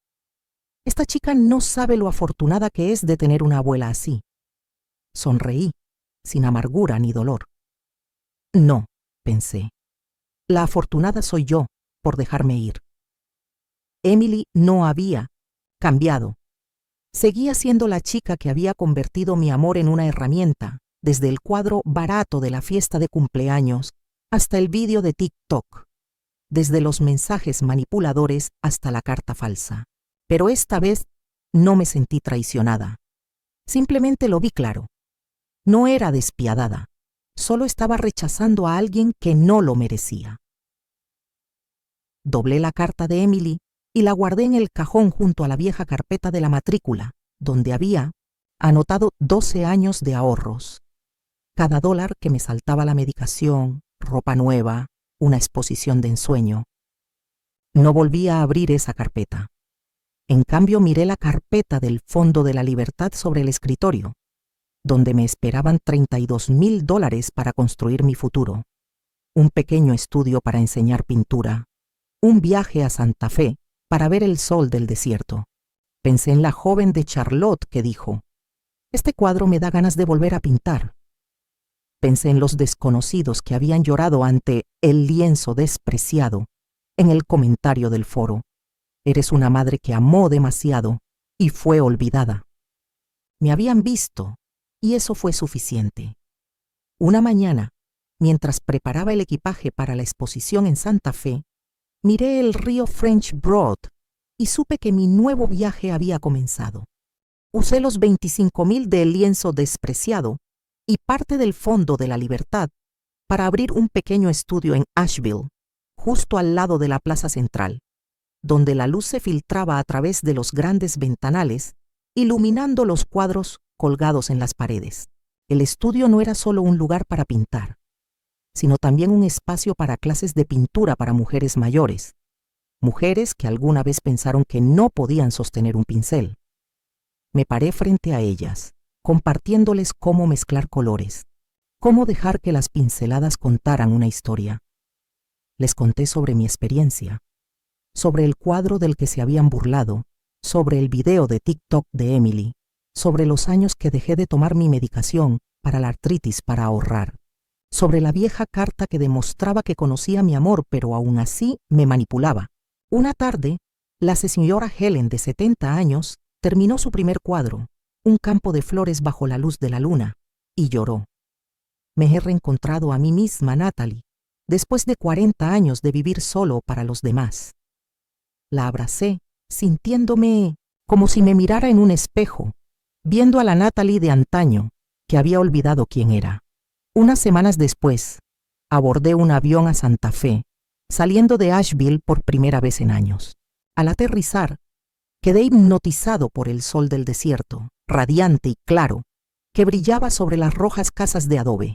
Esta chica no sabe lo afortunada que es de tener una abuela así. Sonreí, sin amargura ni dolor. No, pensé. La afortunada soy yo por dejarme ir. Emily no había cambiado. Seguía siendo la chica que había convertido mi amor en una herramienta, desde el cuadro barato de la fiesta de cumpleaños hasta el vídeo de TikTok, desde los mensajes manipuladores hasta la carta falsa. Pero esta vez no me sentí traicionada. Simplemente lo vi claro. No era despiadada, solo estaba rechazando a alguien que no lo merecía. Doblé la carta de Emily y la guardé en el cajón junto a la vieja carpeta de la matrícula, donde había anotado 12 años de ahorros. Cada dólar que me saltaba la medicación, ropa nueva, una exposición de ensueño. No volví a abrir esa carpeta. En cambio, miré la carpeta del Fondo de la Libertad sobre el escritorio, donde me esperaban $32,000 para construir mi futuro, un pequeño estudio para enseñar pintura, un viaje a Santa Fe para ver el sol del desierto. Pensé en la joven de Charlotte que dijo, «Este cuadro me da ganas de volver a pintar». Pensé en los desconocidos que habían llorado ante el lienzo despreciado en el comentario del foro. «Eres una madre que amó demasiado y fue olvidada». Me habían visto y eso fue suficiente. Una mañana, mientras preparaba el equipaje para la exposición en Santa Fe, miré el río French Broad y supe que mi nuevo viaje había comenzado. Usé los 25,000 del lienzo despreciado y parte del Fondo de la Libertad para abrir un pequeño estudio en Asheville, justo al lado de la plaza central, donde la luz se filtraba a través de los grandes ventanales, iluminando los cuadros colgados en las paredes. El estudio no era solo un lugar para pintar, sino también un espacio para clases de pintura para mujeres mayores, mujeres que alguna vez pensaron que no podían sostener un pincel. Me paré frente a ellas, compartiéndoles cómo mezclar colores, cómo dejar que las pinceladas contaran una historia. Les conté sobre mi experiencia, sobre el cuadro del que se habían burlado, sobre el video de TikTok de Emily, sobre los años que dejé de tomar mi medicación para la artritis para ahorrar, sobre la vieja carta que demostraba que conocía mi amor, pero aún así me manipulaba. Una tarde, la señora Helen, de 70 años, terminó su primer cuadro, un campo de flores bajo la luz de la luna, y lloró. Me he reencontrado a mí misma, Natalie, después de 40 años de vivir solo para los demás. La abracé, sintiéndome como si me mirara en un espejo, viendo a la Natalie de antaño, que había olvidado quién era. Unas semanas después, abordé un avión a Santa Fe, saliendo de Asheville por primera vez en años. Al aterrizar, quedé hipnotizado por el sol del desierto, radiante y claro, que brillaba sobre las rojas casas de adobe.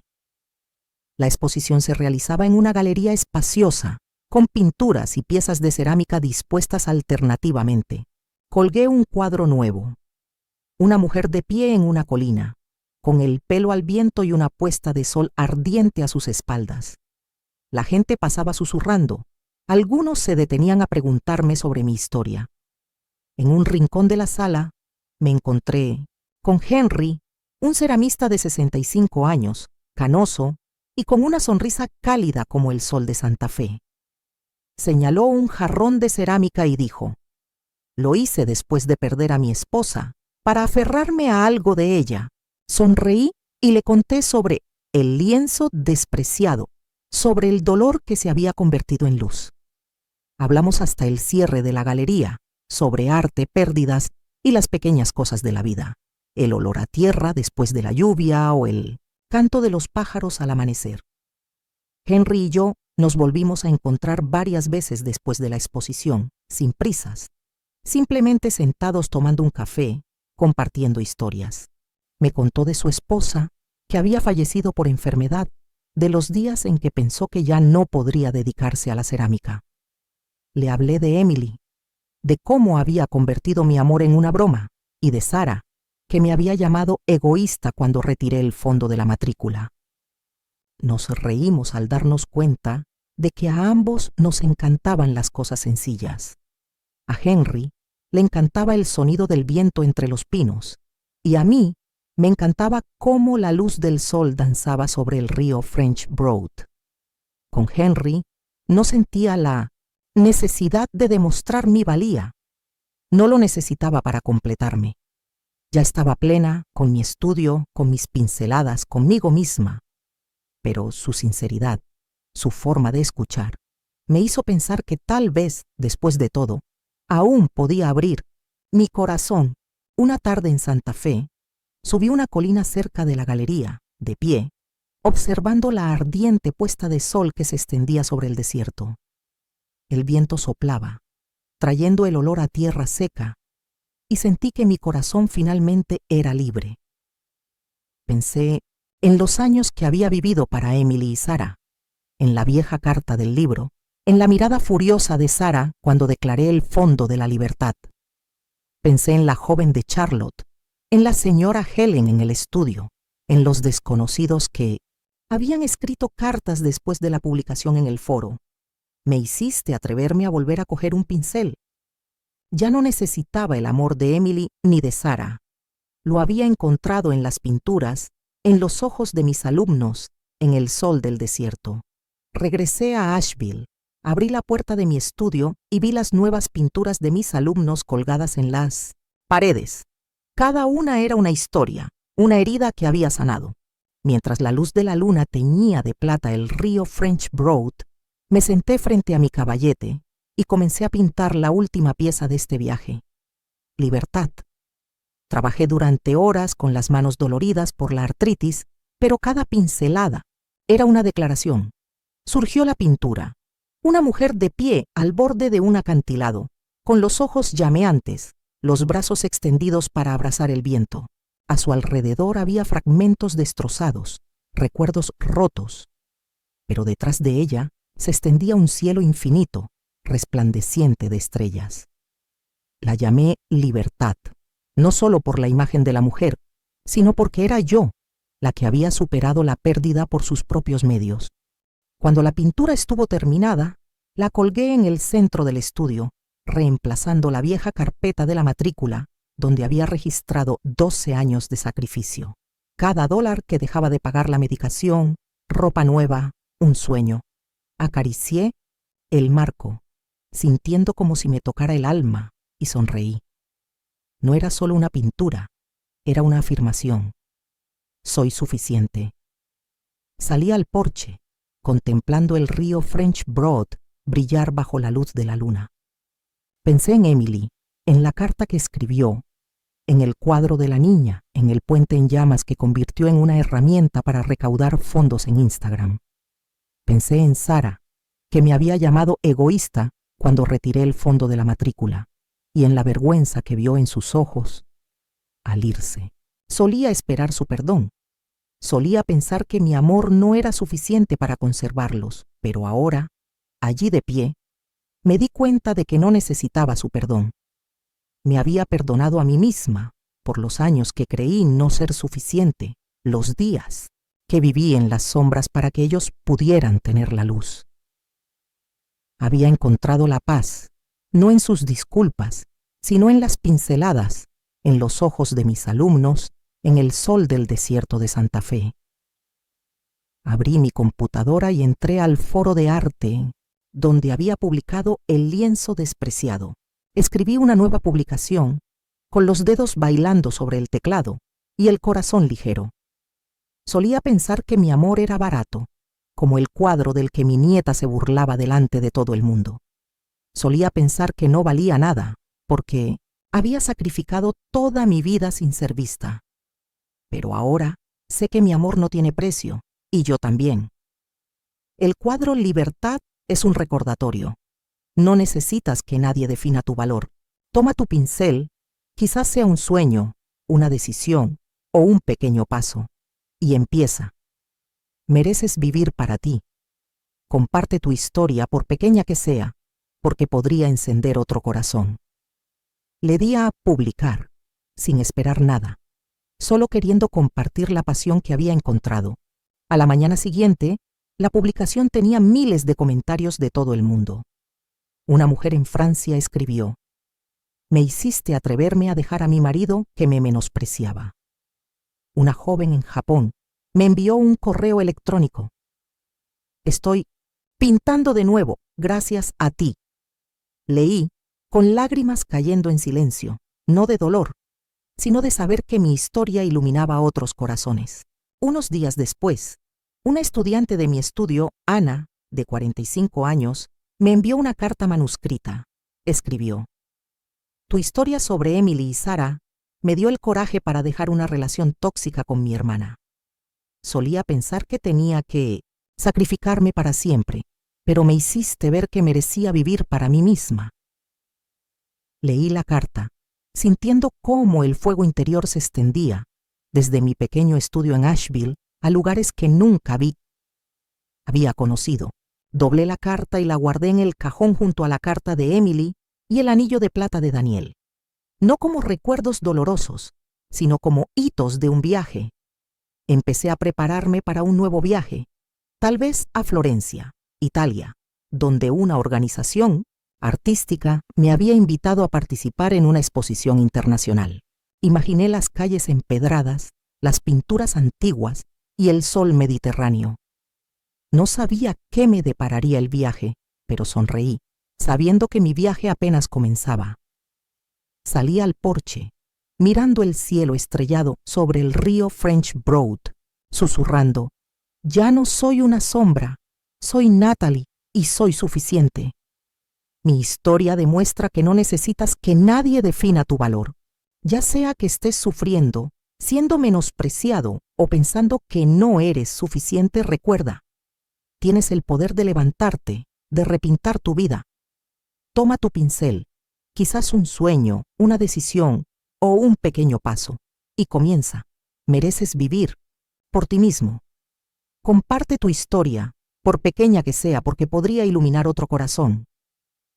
La exposición se realizaba en una galería espaciosa, con pinturas y piezas de cerámica dispuestas alternativamente. Colgué un cuadro nuevo. Una mujer de pie en una colina, con el pelo al viento y una puesta de sol ardiente a sus espaldas. La gente pasaba susurrando. Algunos se detenían a preguntarme sobre mi historia. En un rincón de la sala me encontré con Henry, un ceramista de 65 años, canoso y con una sonrisa cálida como el sol de Santa Fe. Señaló un jarrón de cerámica y dijo, «Lo hice después de perder a mi esposa, para aferrarme a algo de ella». Sonreí y le conté sobre el lienzo despreciado, sobre el dolor que se había convertido en luz. Hablamos hasta el cierre de la galería, sobre arte, pérdidas y las pequeñas cosas de la vida, el olor a tierra después de la lluvia o el canto de los pájaros al amanecer. Henry y yo nos volvimos a encontrar varias veces después de la exposición, sin prisas, simplemente sentados tomando un café, compartiendo historias. Me contó de su esposa, que había fallecido por enfermedad, de los días en que pensó que ya no podría dedicarse a la cerámica. Le hablé de Emily, de cómo había convertido mi amor en una broma, y de Sara, que me había llamado egoísta cuando retiré el fondo de la matrícula. Nos reímos al darnos cuenta de que a ambos nos encantaban las cosas sencillas. A Henry le encantaba el sonido del viento entre los pinos, y a mí me encantaba cómo la luz del sol danzaba sobre el río French Broad. Con Henry no sentía la necesidad de demostrar mi valía. No lo necesitaba para completarme. Ya estaba plena con mi estudio, con mis pinceladas, conmigo misma. Pero su sinceridad, su forma de escuchar, me hizo pensar que tal vez, después de todo, aún podía abrir mi corazón. Una tarde en Santa Fe, subí una colina cerca de la galería, de pie, observando la ardiente puesta de sol que se extendía sobre el desierto. El viento soplaba, trayendo el olor a tierra seca, y sentí que mi corazón finalmente era libre. Pensé en los años que había vivido para Emily y Sara, en la vieja carta del libro, en la mirada furiosa de Sara cuando declaré el fondo de la libertad. Pensé en la joven de Charlotte, en la señora Helen en el estudio, en los desconocidos que habían escrito cartas después de la publicación en el foro. Me hiciste atreverme a volver a coger un pincel. Ya no necesitaba el amor de Emily ni de Sara. Lo había encontrado en las pinturas, en los ojos de mis alumnos, en el sol del desierto. Regresé a Asheville, abrí la puerta de mi estudio y vi las nuevas pinturas de mis alumnos colgadas en las paredes. Cada una era una historia, una herida que había sanado. Mientras la luz de la luna teñía de plata el río French Broad, me senté frente a mi caballete y comencé a pintar la última pieza de este viaje. Libertad. Trabajé durante horas con las manos doloridas por la artritis, pero cada pincelada era una declaración. Surgió la pintura. Una mujer de pie al borde de un acantilado, con los ojos llameantes, los brazos extendidos para abrazar el viento. A su alrededor había fragmentos destrozados, recuerdos rotos. Pero detrás de ella se extendía un cielo infinito, resplandeciente de estrellas. La llamé Libertad, no solo por la imagen de la mujer, sino porque era yo la que había superado la pérdida por sus propios medios. Cuando la pintura estuvo terminada, la colgué en el centro del estudio, reemplazando la vieja carpeta de la matrícula, donde había registrado 12 años de sacrificio. Cada dólar que dejaba de pagar la medicación, ropa nueva, un sueño. Acaricié el marco, sintiendo como si me tocara el alma, y sonreí. No era solo una pintura, era una afirmación. Soy suficiente. Salí al porche, contemplando el río French Broad brillar bajo la luz de la luna. Pensé en Emily, en la carta que escribió, en el cuadro de la niña, en el puente en llamas que convirtió en una herramienta para recaudar fondos en Instagram. Pensé en Sara, que me había llamado egoísta cuando retiré el fondo de la matrícula, y en la vergüenza que vio en sus ojos al irse. Solía esperar su perdón. Solía pensar que mi amor no era suficiente para conservarlos, pero ahora, allí de pie, me di cuenta de que no necesitaba su perdón. Me había perdonado a mí misma por los años que creí no ser suficiente, los días que viví en las sombras para que ellos pudieran tener la luz. Había encontrado la paz, no en sus disculpas, sino en las pinceladas, en los ojos de mis alumnos, en el sol del desierto de Santa Fe. Abrí mi computadora y entré al foro de arte, donde había publicado El lienzo despreciado. Escribí una nueva publicación, con los dedos bailando sobre el teclado y el corazón ligero. Solía pensar que mi amor era barato, como el cuadro del que mi nieta se burlaba delante de todo el mundo. Solía pensar que no valía nada, porque había sacrificado toda mi vida sin ser vista. Pero ahora sé que mi amor no tiene precio, y yo también. El cuadro Libertad es un recordatorio. No necesitas que nadie defina tu valor. Toma tu pincel, quizás sea un sueño, una decisión, o un pequeño paso. Y empieza. Mereces vivir para ti. Comparte tu historia, por pequeña que sea, porque podría encender otro corazón. Le di a publicar, sin esperar nada, solo queriendo compartir la pasión que había encontrado. A la mañana siguiente, la publicación tenía miles de comentarios de todo el mundo. Una mujer en Francia escribió: «Me hiciste atreverme a dejar a mi marido que me menospreciaba». Una joven en Japón me envió un correo electrónico: «Estoy pintando de nuevo, gracias a ti». Leí, con lágrimas cayendo en silencio, no de dolor, sino de saber que mi historia iluminaba a otros corazones. Unos días después, una estudiante de mi estudio, Ana, de 45 años, me envió una carta manuscrita. Escribió: «Tu historia sobre Emily y Sara me dio el coraje para dejar una relación tóxica con mi hermana. Solía pensar que tenía que sacrificarme para siempre, pero me hiciste ver que merecía vivir para mí misma». Leí la carta, sintiendo cómo el fuego interior se extendía, desde mi pequeño estudio en Asheville a lugares que nunca había conocido. Doblé la carta y la guardé en el cajón junto a la carta de Emily y el anillo de plata de Daniel. No como recuerdos dolorosos, sino como hitos de un viaje. Empecé a prepararme para un nuevo viaje, tal vez a Florencia, Italia, donde una organización artística me había invitado a participar en una exposición internacional. Imaginé las calles empedradas, las pinturas antiguas y el sol mediterráneo. No sabía qué me depararía el viaje, pero sonreí, sabiendo que mi viaje apenas comenzaba. Salí al porche, mirando el cielo estrellado sobre el río French Broad, susurrando: «Ya no soy una sombra, soy Natalie y soy suficiente». Mi historia demuestra que no necesitas que nadie defina tu valor. Ya sea que estés sufriendo, siendo menospreciado o pensando que no eres suficiente, recuerda: tienes el poder de levantarte, de repintar tu vida. Toma tu pincel, quizás un sueño, una decisión o un pequeño paso, y comienza. Mereces vivir por ti mismo. Comparte tu historia, por pequeña que sea, porque podría iluminar otro corazón.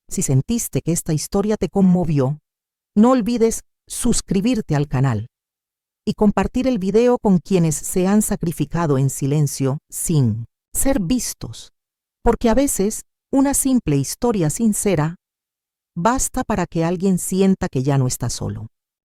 Si sentiste que esta historia te conmovió, no olvides suscribirte al canal y compartir el video con quienes se han sacrificado en silencio sin ser vistos, porque a veces una simple historia sincera basta para que alguien sienta que ya no está solo.